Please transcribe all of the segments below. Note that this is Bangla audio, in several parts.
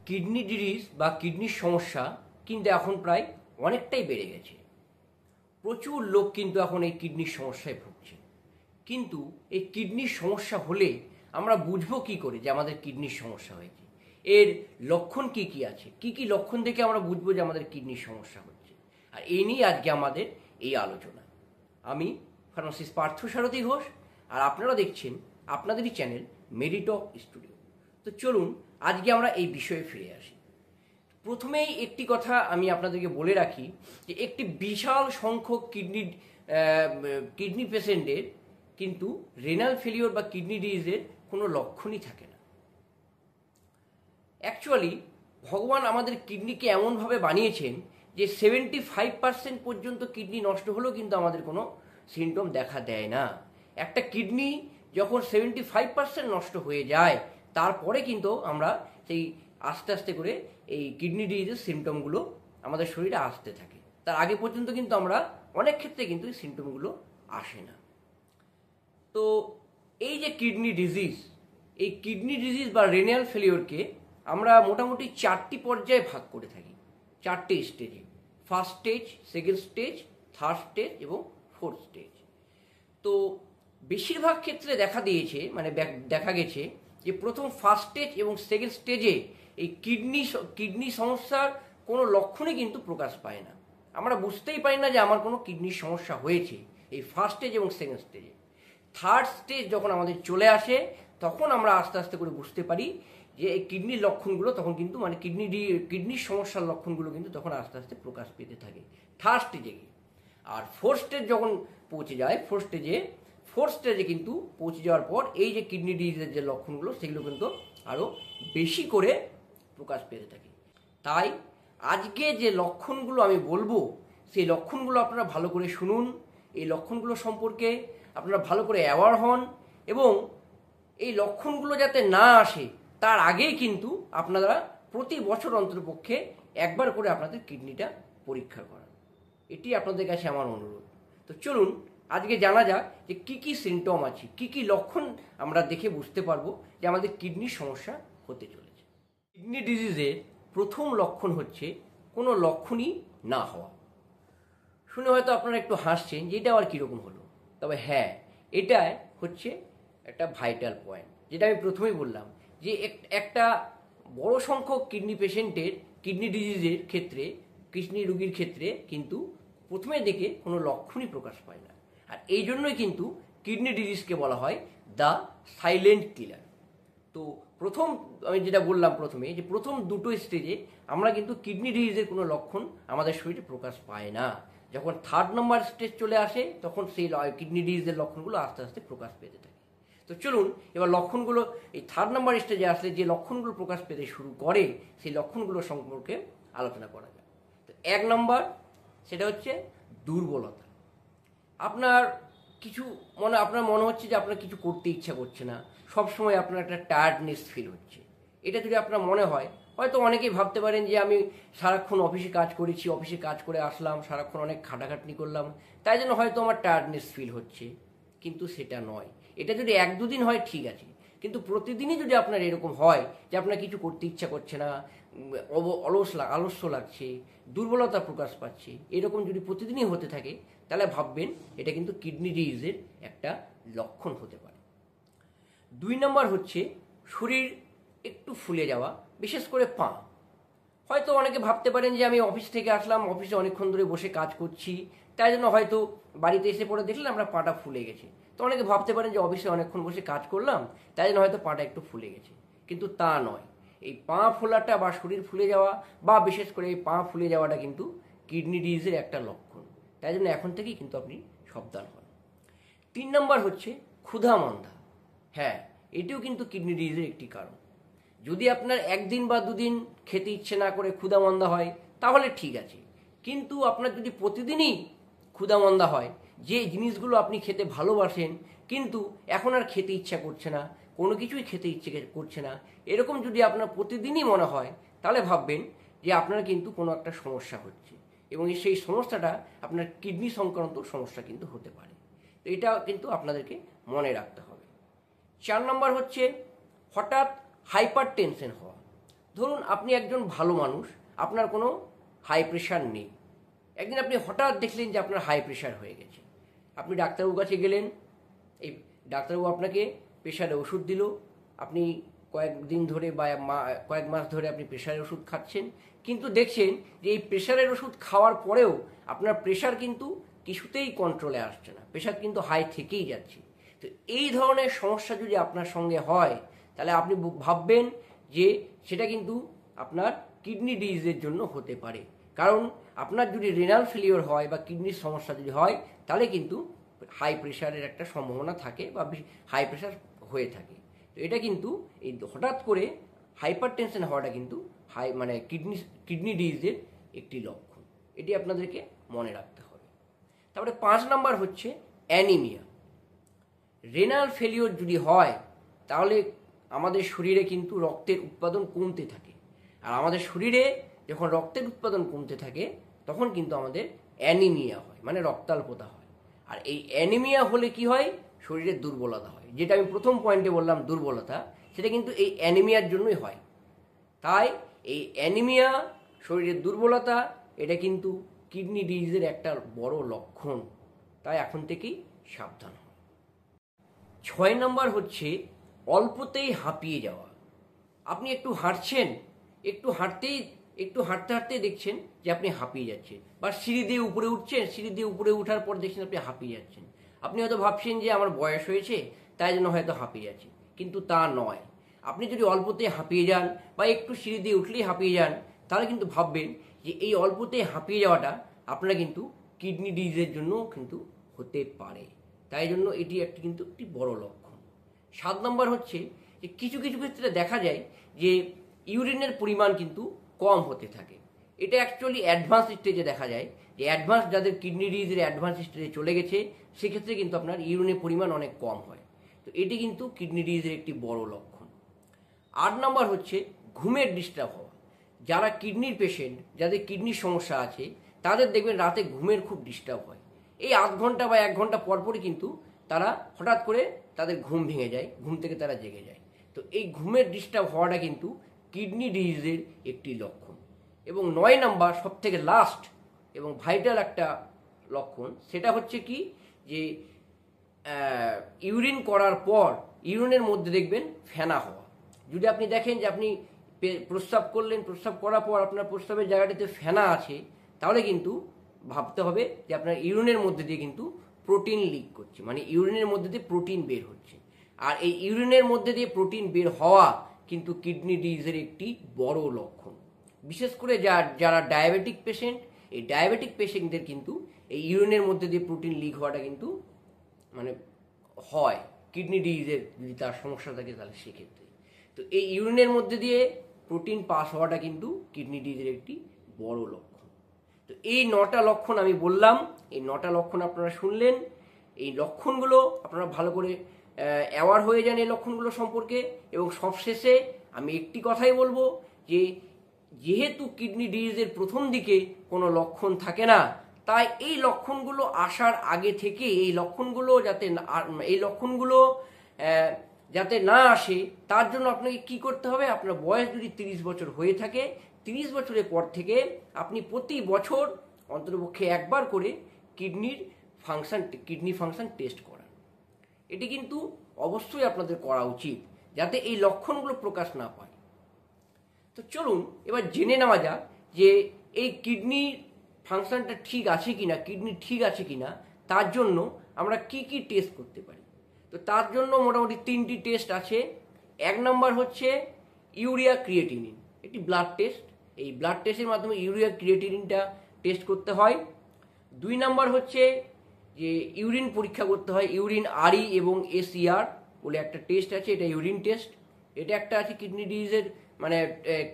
কিডনি ডিজিজ বা কিডনির সমস্যা কিন্তু এখন প্রায় অনেকটাই বেড়ে গেছে। প্রচুর লোক কিন্তু এখন এই কিডনির সমস্যায় ভুগছে। কিন্তু এই কিডনির সমস্যা হলে আমরা বুঝবো কি করে যে আমাদের কিডনির সমস্যা হয়েছে? এর লক্ষণ কি কি আছে? কি কি লক্ষণ দেখে আমরা বুঝবো যে আমাদের কিডনির সমস্যা হচ্ছে? আর এই নিয়ে আজকে আমাদের এই আলোচনা। আমি ফার্মাসিস্ট পার্থসারথী ঘোষ, আর আপনারা দেখছেন আপনাদেরই চ্যানেল মেডিটক স্টুডিও। তো চলুন আজকে আমরা এই বিষয়ে ফিরে আসি। প্রথমেই একটি কথা আমি আপনাদেরকে বলে রাখি যে একটি বিশাল সংখ্যক কিডনি পেশেন্টের কিন্তু রেনাল ফেলিওর বা কিডনি ডিজিজের কোনো লক্ষণই থাকে না। অ্যাকচুয়ালি ভগবান আমাদের কিডনিকে এমনভাবে বানিয়েছেন যে 75% পর্যন্ত কিডনি নষ্ট হলেও কিন্তু আমাদের কোনো সিমটম দেখা দেয় না। একটা কিডনি যখন 75% নষ্ট হয়ে যায় তারপরে কিন্তু আমরা সেই আস্তে আস্তে করে এই কিডনি ডিজিজের সিমটমগুলো আমাদের শরীরে আসতে থাকে। তার আগে পর্যন্ত কিন্তু আমরা অনেক ক্ষেত্রে কিন্তু এই সিমটমগুলো আসে না। তো এই যে কিডনি ডিজিজ বা রেনাল ফেলিওরকে আমরা মোটামুটি 4টি পর্যায়ে ভাগ করে থাকি, 4টে স্টেজে। First stage, second stage, third stage এবং ফোর্থ স্টেজ। তো বেশিরভাগ ক্ষেত্রে দেখা গেছে যে প্রথম ফার্স্ট স্টেজ এবং সেকেন্ড স্টেজে এই কিডনি সমস্যার কোনো লক্ষণই কিন্তু প্রকাশ পায় না। আমরা বুঝতেই পারি না যে আমার কোনো কিডনির সমস্যা হয়েছে এই ফার্স্ট স্টেজ এবং সেকেন্ড স্টেজে। থার্ড স্টেজ যখন আমাদের চলে আসে তখন আমরা আস্তে আস্তে করে বুঝতে পারি যে এই কিডনির লক্ষণগুলো তখন কিন্তু কিডনির সমস্যার লক্ষণগুলো কিন্তু তখন আস্তে আস্তে প্রকাশ পেতে থাকে থার্ড স্টেজে গিয়ে। আর ফোর্থ স্টেজ যখন পৌঁছে যায়, ফোর্থ স্টেজে কিন্তু পৌঁছে যাওয়ার পর এই যে কিডনি ডিজিজের যে লক্ষণগুলো সেগুলো কিন্তু আরও বেশি করে প্রকাশ পেতে থাকে। তাই আজকে যে লক্ষণগুলো আমি বলবো সেই লক্ষণগুলো আপনারা ভালো করে শুনুন। এই লক্ষণগুলো সম্পর্কে আপনারা ভালো করে অ্যাওয়ার হন এবং এই লক্ষণগুলো যাতে না আসে তার আগেই কিন্তু আপনারা প্রতি বছর অন্ততপক্ষে একবার করে আপনাদের কিডনিটা পরীক্ষা করান। এটি আপনাদের কাছে আমার অনুরোধ। তো চলুন আজকে জানা যাক যে কী কী সিমটম আছে, কী কী লক্ষণ আমরা দেখে বুঝতে পারবো যে আমাদের কিডনির সমস্যা হতে চলেছে। কিডনি ডিজিজের প্রথম লক্ষণ হচ্ছে কোনো লক্ষণই না হওয়া। শুনে হয়তো আপনারা একটু হাসছেন যে এটা আবার কীরকম হলো। তবে হ্যাঁ, এটা হচ্ছে একটা ভাইটাল পয়েন্ট, যেটা আমি প্রথমেই বললাম যে একটা বড় সংখ্যক কিডনি ডিজিজের ক্ষেত্রে, কিডনি রোগীর ক্ষেত্রে কিন্তু প্রথমে দেখে কোনো লক্ষণই প্রকাশ পায় না। আর এই জন্যই কিন্তু কিডনি ডিজিজকে বলা হয় দ্য সাইলেন্ট কিলার। তো আমি যেটা বললাম প্রথমে, যে প্রথম দুটো স্টেজে আমরা কিন্তু কিডনি ডিজিজের কোনো লক্ষণ আমাদের শরীরে প্রকাশ পায় না। যখন থার্ড নম্বর স্টেজ চলে আসে তখন সেই কিডনি ডিজিজের লক্ষণগুলো আস্তে আস্তে প্রকাশ পেতে থাকে। তো চলুন এবার লক্ষণগুলো, এই থার্ড নম্বর স্টেজে আসলে যে লক্ষণগুলো প্রকাশ পেতে শুরু করে সেই লক্ষণগুলো সম্পর্কে আলোচনা করা যায়। তো 1 নম্বর, সেটা হচ্ছে দুর্বলতা। আপনার মনে হচ্ছে যে আপনার কিছু করতে ইচ্ছা করছে না, সবসময় আপনার একটা টায়ার্ডনেস ফিল হচ্ছে। এটা যদি আপনার মনে হয়, হয়তো অনেকেই ভাবতে পারেন যে আমি সারাক্ষণ অফিসে কাজ করে আসলাম, সারাক্ষণ অনেক খাটাখাটনি করলাম, তাই জন্য হয়তো আমার টায়ার্ডনেস ফিল হচ্ছে। কিন্তু সেটা নয়। এটা যদি 1-2 দিন হয় ঠিক আছে, কিন্তু প্রতিদিনই যদি আপনার এরকম হয় যে আপনার কিছু করতে ইচ্ছা করছে না, আলস্য লাগছে, দুর্বলতা প্রকাশ পাচ্ছে, এরকম যদি প্রতিদিনই হতে থাকে তাহলে ভাববেন এটা কিন্তু কিডনি ডিজিজের একটা লক্ষণ হতে পারে। 2 নম্বর হচ্ছে শরীর একটু ফুলে যাওয়া, বিশেষ করে পা। হয়তো অনেকে ভাবতে পারেন যে আমি অফিস থেকে আসলাম, অফিসে অনেকক্ষণ ধরে বসে কাজ করছি, তাই জন্য হয়তো বাড়িতে এসে পরে দেখলেন আমরা পাটা ফুলে গেছে। তো অনেকে ভাবতে পারেন যে অফিসে অনেকক্ষণ বসে কাজ করলাম তাই জন্য হয়তো পাটা একটু ফুলে গেছে, কিন্তু তা নয়। এই পা ফোলাটা বা শরীর ফুলে যাওয়া বা বিশেষ করে এই পা ফুলে যাওয়াটা কিন্তু কিডনি ডিজিজের একটা লক্ষণ। তাই জন্য এখন থেকেই কিন্তু আপনি সাবধান হন। 3 নম্বর হচ্ছে ক্ষুধা মন্দা। হ্যাঁ, এটিও কিন্তু কিডনি ডিজিজের একটি কারণ। যদি আপনার 1 দিন বা 2 দিন খেতে ইচ্ছে না করে ক্ষুধা মন্দা হয় তাহলে ঠিক আছে, কিন্তু আপনার যদি প্রতিদিনই ক্ষুধা মন্দা হয়, যে জিনিসগুলো আপনি খেতে ভালোবাসেন কিন্তু এখন আর খেতে ইচ্ছা করছে না, কোনো কিছুই খেতে ইচ্ছে করছে না, এরকম যদি আপনার প্রতিদিনই মনে হয় তাহলে ভাববেন যে আপনার কিন্তু কোনো একটা সমস্যা হচ্ছে এবং সেই সমস্যাটা আপনার কিডনি সংক্রান্ত সমস্যা কিন্তু হতে পারে। তো এটা কিন্তু আপনাদেরকে মনে রাখতে হবে। 4 নম্বর হচ্ছে হঠাৎ হাইপার টেনশন হওয়া। ধরুন আপনি একজন ভালো মানুষ, আপনার কোনো হাই প্রেশার নেই, একদিন আপনি হঠাৎ দেখলেন যে আপনার হাই প্রেশার হয়ে গেছে। আপনি ডাক্তারবাবুর কাছে গেলেন, এই ডাক্তারবাবু আপনাকে প্রেশারের ওষুধ দিল, আপনি কয়েকদিন ধরে বা কয়েক মাস ধরে আপনি প্রেশারের ওষুধ খাচ্ছেন, কিন্তু দেখছেন যে এই প্রেশারের ওষুধ খাওয়ার পরেও আপনার প্রেশার কিন্তু কিছুতেই কন্ট্রোলে আসছে না, প্রেশার কিন্তু হাই থেকেই যাচ্ছে। তো এই ধরনের সমস্যা যদি আপনার সঙ্গে হয়, তাহলে আপনি ভাববেন যে সেটা কিন্তু আপনার কিডনি ডিজিজের জন্য হতে পারে। কারণ আপনার যদি রেনাল ফেলিওর হয় বা কিডনির সমস্যা যদি হয়, তাহলে কিন্তু হাই প্রেশারের একটা সম্ভাবনা থাকে বা হাই প্রেশার হয়ে থাকে। তো এটা কিন্তু এই হঠাৎ করে হাইপার টেনশন হওয়াটা কিন্তু কিডনি ডিজিজের একটি লক্ষণ, এটি আপনাদেরকে মনে রাখতে হবে। তারপরে 5 নাম্বার হচ্ছে অ্যানিমিয়া। রেনাল ফেলিওর যদি হয়, তাহলে আমাদের শরীরে কিন্তু রক্তের উৎপাদন কমতে থাকে, আর আমাদের শরীরে যখন রক্তের উৎপাদন কমতে থাকে তখন কিন্তু আমাদের অ্যানিমিয়া হয়, মানে রক্তাল্পতা হয়। আর এই অ্যানিমিয়া হলে কি হয়, শরীরের দুর্বলতা হয়, যেটা আমি প্রথম পয়েন্টে বললাম দুর্বলতা, সেটা কিন্তু এই অ্যানিমিয়ার জন্যই হয়। তাই এই অ্যানিমিয়া, শরীরের দুর্বলতা, এটা কিন্তু কিডনি ডিজিজের একটা বড় লক্ষণ, তাই এখন থেকেই সাবধান হন। 6 নম্বর হচ্ছে অল্পতেই হাঁপিয়ে যাওয়া। আপনি একটু হাঁটছেন, একটু হাঁটতে হাঁটতে দেখছেন যে আপনি হাঁপিয়ে যাচ্ছেন, বা সিঁড়ি দিয়ে উপরে উঠছেন, সিঁড়ি দিয়ে উপরে উঠার পর দেখছেন আপনি হাঁপিয়ে যাচ্ছেন। আপনি হয়তো ভাবছেন যে আমার বয়স হয়েছে তাই জন্য হয়তো হাঁপিয়ে যাচ্ছি, কিন্তু তা নয়। আপনি যদি অল্পতেই হাঁপিয়ে যান বা একটু সিঁড়ি দিয়ে উঠলেই হাঁপিয়ে যান, তাহলে কিন্তু ভাববেন যে এই অল্পতেই হাঁপিয়ে যাওয়াটা আপনারা কিন্তু কিডনি ডিজিজের জন্য কিন্তু হতে পারে। তাই জন্য এটি কিন্তু একটি বড় লক্ষণ। 7 নম্বর হচ্ছে যে কিছু কিছু ক্ষেত্রে দেখা যায় যে ইউরিনের পরিমাণ কিন্তু কম হতে থাকে। এটা অ্যাকচুয়ালি অ্যাডভান্স স্টেজে দেখা যায়, যে অ্যাডভান্স যাদের কিডনি ডিজিজের অ্যাডভান্স স্টেজে চলে গেছে, সেক্ষেত্রে কিন্তু আপনার ইউরিনের পরিমাণ অনেক কম হয়। তো এটি কিন্তু কিডনি ডিজিজের একটি বড় লক্ষণ। 8 নম্বর হচ্ছে ঘুমের ডিস্টার্ব হওয়া। যারা কিডনির পেশেন্ট, যাদের কিডনির সমস্যা আছে, তাদের দেখবেন রাতে ঘুমের খুব ডিস্টার্ব হয়। এই আধ ঘন্টা বা 1 ঘন্টা পরপরই কিন্তু তারা হঠাৎ করে তাদের ঘুম ভেঙে যায়, ঘুম থেকে তারা জেগে যায়। তো এই ঘুমের ডিস্টার্ব হওয়াটা কিন্তু কিডনি ডিজিজের একটি লক্ষণ। এবং 9 নাম্বার সব থেকে লাস্ট এবং ভাইটাল একটা লক্ষণ, সেটা হচ্ছে কি, যে ইউরিন করার পর ইউরিনের মধ্যে দেখবেন ফেনা হওয়া। যদি আপনি দেখেন যে আপনি প্রস্রাব করলেন, প্রস্রাব করার পর আপনার প্রস্রাবের জায়গাটিতে ফেনা আছে, তাহলে কিন্তু ভাবতে হবে যে আপনার ইউরিনের মধ্যে দিয়ে কিন্তু প্রোটিন লিক করছে, মানে ইউরিনের মধ্যে দিয়ে প্রোটিন বের হচ্ছে। আর এই ইউরিনের মধ্যে দিয়ে প্রোটিন বের হওয়া কিন্তু কিডনি ডিজিজের একটি বড় লক্ষণ। বিশেষ করে যারা ডায়াবেটিক পেশেন্ট, এই ডায়াবেটিক পেশেন্টদের কিন্তু এই ইউরিনের মধ্যে দিয়ে প্রোটিন লিক হওয়াটা কিন্তু মানে হয়, কিডনি ডিজিজের যদি তার সমস্যা থাকে তাহলে সেক্ষেত্রে। তো এই ইউরিনের মধ্যে দিয়ে প্রোটিন পাস হওয়াটা কিন্তু কিডনি ডিজিজের একটি বড় লক্ষণ। তো এই 9টা লক্ষণ আমি বললাম, এই 9টা লক্ষণ আপনারা শুনলেন। এই লক্ষণগুলো আপনারা ভালো করে অ্যাওয়ার হয়ে যান এই লক্ষণগুলো সম্পর্কে। এবং সবশেষে আমি একটি কথাই বলবো, যে যেহেতু কিডনি ডিজিজের প্রথম দিকে কোনো লক্ষণ থাকে না, তাই এই লক্ষণগুলো আসার আগে থেকে এই লক্ষণগুলো যাতে না আসে, তার জন্য আপনাকে কি করতে হবে, আপনার বয়স যদি 30 বছর হয়ে থাকে, 30 বছরের পর থেকে আপনি প্রতি বছর অন্ততপক্ষে একবার করে কিডনি ফাংশন টেস্ট করান। এটি কিন্তু অবশ্যই আপনাদের করা উচিত, যাতে এই লক্ষণগুলো প্রকাশ না পায়। তো চলুন এবার জেনে নেওয়া যাক যে এই কিডনির ফাংশনটা ঠিক আছে কিনা, কিডনি ঠিক আছে কিনা, তার জন্য আমরা কি কি টেস্ট করতে পারি। তো তার জন্য মোটামুটি 3টি টেস্ট আছে। 1 নম্বর হচ্ছে ইউরিয়া ক্রিয়েটিনিন, একটি ব্লাড টেস্ট। এই ব্লাড টেস্টের মাধ্যমে ইউরিয়া ক্রিয়েটিনিনটা টেস্ট করতে হয়। 2 নম্বর হচ্ছে যে ইউরিন পরীক্ষা করতে হয়, ইউরিন আরই এবং এসইআর বলে একটা টেস্ট আছে, এটা ইউরিন টেস্ট। এটা একটা আছে কিডনি ডিজিজের মানে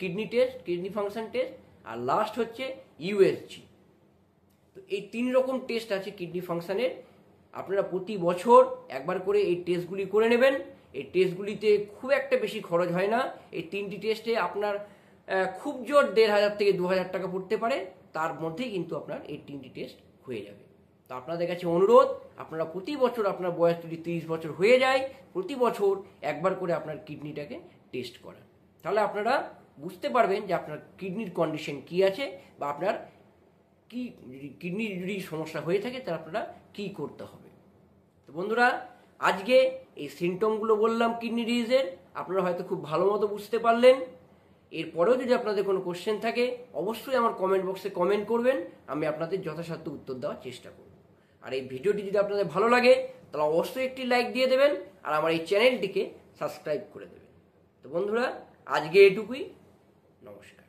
kidney test, kidney function test. আর লাস্ট হচ্ছে ইউএসজি। তো এই 3 রকম টেস্ট আছে কিডনি ফাংশনের। আপনারা প্রতি বছর একবার করে এই টেস্টগুলি করে নেবেন। এই টেস্টগুলিতে খুব একটা বেশি খরচ হয় না। এই 3টি টেস্টে আপনার খুব জোর 1500 থেকে 2000 টাকা পড়তে পারে, তার মধ্যেই কিন্তু আপনার এই 3টি টেস্ট হয়ে যাবে। তো আপনাদের কাছে অনুরোধ, আপনারা প্রতি বছর, আপনার বয়স যদি 30 বছর হয়ে যায়, প্রতি বছর একবার করে আপনার কিডনিটাকে টেস্ট করান। তাহলে আপনারা বুঝতে পারবেন যে আপনার কিডনির কন্ডিশন কি আছে বা আপনার কি কিডনির যদি সমস্যা হয়ে থাকে তাহলে আপনারা কী করতে হবে। তো বন্ধুরা, আজকে এই সিমটমগুলো বললাম কিডনি ডিজিজের, আপনারা হয়তো খুব ভালো মতো বুঝতে পারলেন। এরপরেও যদি আপনাদের কোনো কোশ্চেন থাকে অবশ্যই আমার কমেন্ট বক্সে কমেন্ট করবেন, আমি আপনাদের যথাসাধ্য উত্তর দেওয়ার চেষ্টা করব। আর এই ভিডিওটি যদি আপনাদের ভালো লাগে তাহলে অবশ্যই একটি লাইক দিয়ে দেবেন আর আমার এই চ্যানেলটিকে সাবস্ক্রাইব করে দেবেন। তো বন্ধুরা, আজকে এটুকুই, নমস্কার।